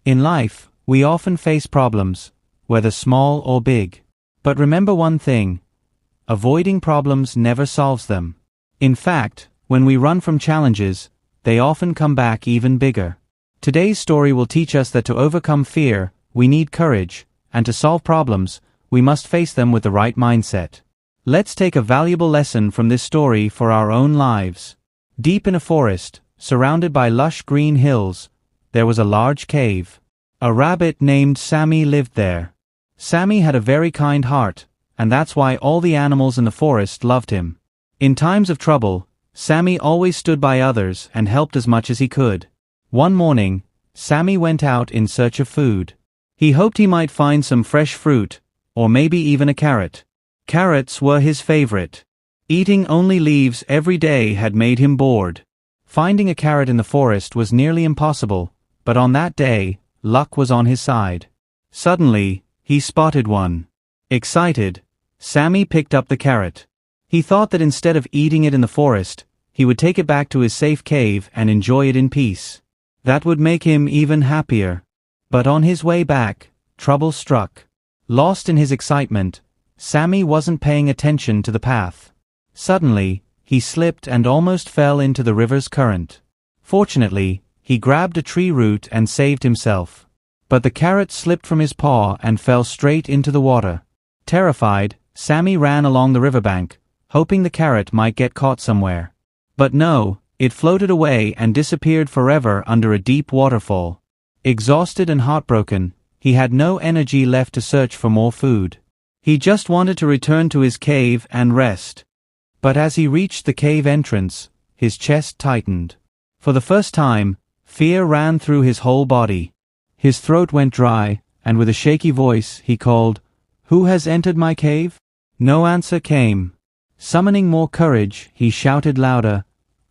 In life, we often face problems, whether small or big. But remember one thing: avoiding problems never solves them. In fact, when we run from challenges, they often come back even bigger. Today's story will teach us that to overcome fear, we need courage, and to solve problems, we must face them with the right mindset. Let's take a valuable lesson from this story for our own lives. Deep in a forest, surrounded by lush green hills, there was a large cave. A rabbit named Sammy lived there. Sammy had a very kind heart, and that's why all the animals in the forest loved him. In times of trouble, Sammy always stood by others and helped as much as he could. One morning, Sammy went out in search of food. He hoped he might find some fresh fruit, or maybe even a carrot. Carrots were his favorite. Eating only leaves every day had made him bored. Finding a carrot in the forest was nearly impossible, but on that day, luck was on his side. Suddenly, he spotted one. Excited, Sammy picked up the carrot. He thought that instead of eating it in the forest, he would take it back to his safe cave and enjoy it in peace. That would make him even happier. But on his way back, trouble struck. Lost in his excitement, Sammy wasn't paying attention to the path. Suddenly, he slipped and almost fell into the river's current. Fortunately, he grabbed a tree root and saved himself. But the carrot slipped from his paw and fell straight into the water. Terrified, Sammy ran along the riverbank, hoping the carrot might get caught somewhere. But no, it floated away and disappeared forever under a deep waterfall. Exhausted and heartbroken, he had no energy left to search for more food. He just wanted to return to his cave and rest. But as he reached the cave entrance, his chest tightened. For the first time, fear ran through his whole body. His throat went dry, and with a shaky voice, he called, "Who has entered my cave?" No answer came. Summoning more courage, he shouted louder,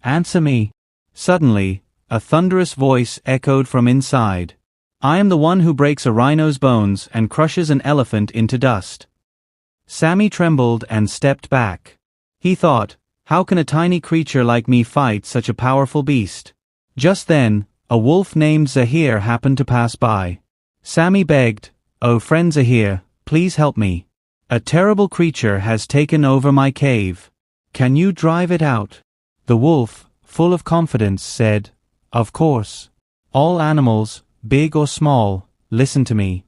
"Answer me." Suddenly, a thunderous voice echoed from inside. "I am the one who breaks a rhino's bones and crushes an elephant into dust." Sammy trembled and stepped back. He thought, how can a tiny creature like me fight such a powerful beast? Just then, a wolf named Zahir happened to pass by. Sammy begged, "Oh friend Zahir, please help me. A terrible creature has taken over my cave. Can you drive it out?" The wolf, full of confidence, said, "Of course. All animals, big or small, listen to me."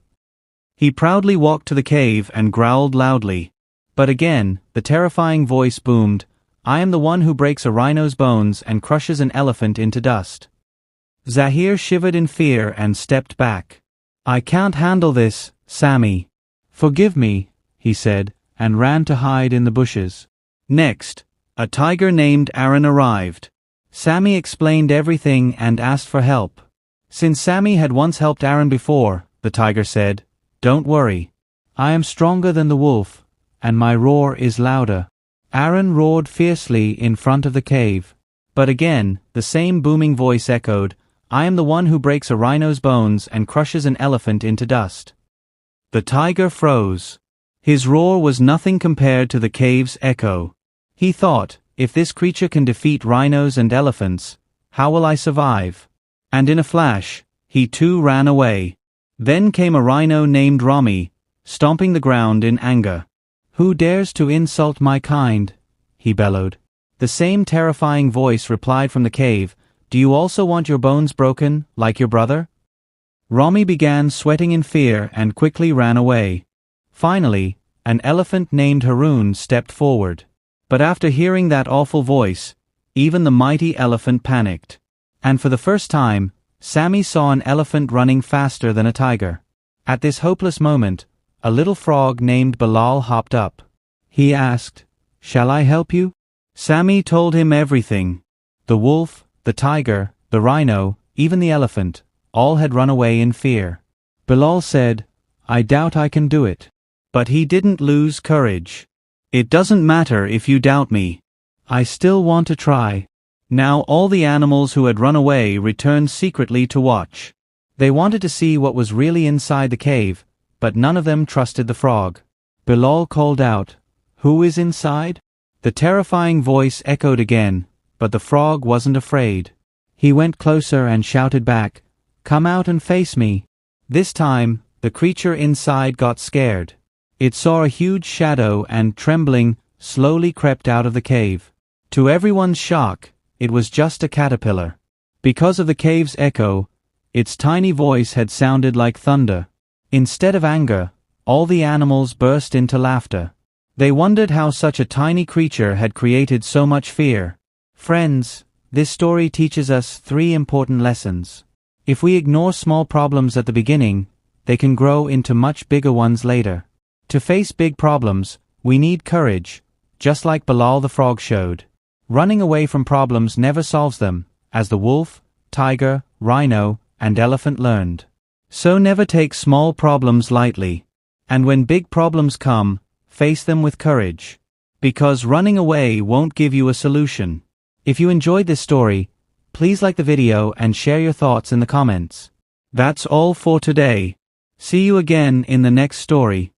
He proudly walked to the cave and growled loudly. But again, the terrifying voice boomed, "I am the one who breaks a rhino's bones and crushes an elephant into dust." Zahir shivered in fear and stepped back. "I can't handle this, Sammy. Forgive me," he said, and ran to hide in the bushes. Next, a tiger named Aaron arrived. Sammy explained everything and asked for help. Since Sammy had once helped Aaron before, the tiger said, "Don't worry. I am stronger than the wolf, and my roar is louder." Aaron roared fiercely in front of the cave. But again, the same booming voice echoed, "I am the one who breaks a rhino's bones and crushes an elephant into dust." The tiger froze. His roar was nothing compared to the cave's echo. He thought, if this creature can defeat rhinos and elephants, how will I survive? And in a flash, he too ran away. Then came a rhino named Rami, stomping the ground in anger. "Who dares to insult my kind?" he bellowed. The same terrifying voice replied from the cave, "Do you also want your bones broken, like your brother?" Rami began sweating in fear and quickly ran away. Finally, an elephant named Haroon stepped forward. But after hearing that awful voice, even the mighty elephant panicked. And for the first time, Sammy saw an elephant running faster than a tiger. At this hopeless moment, a little frog named Bilal hopped up. He asked, "Shall I help you?" Sammy told him everything. The wolf, the tiger, the rhino, even the elephant, all had run away in fear. Bilal said, "I doubt I can do it." But he didn't lose courage. "It doesn't matter if you doubt me. I still want to try." Now all the animals who had run away returned secretly to watch. They wanted to see what was really inside the cave, but none of them trusted the frog. Bilal called out, "Who is inside?" The terrifying voice echoed again, but the frog wasn't afraid. He went closer and shouted back, "Come out and face me." This time, the creature inside got scared. It saw a huge shadow and, trembling, slowly crept out of the cave. To everyone's shock, it was just a caterpillar. Because of the cave's echo, its tiny voice had sounded like thunder. Instead of anger, all the animals burst into laughter. They wondered how such a tiny creature had created so much fear. Friends, this story teaches us 3 important lessons. If we ignore small problems at the beginning, they can grow into much bigger ones later. To face big problems, we need courage, just like Bilal the frog showed. Running away from problems never solves them, as the wolf, tiger, rhino, and elephant learned. So never take small problems lightly. And when big problems come, face them with courage. Because running away won't give you a solution. If you enjoyed this story, please like the video and share your thoughts in the comments. That's all for today. See you again in the next story.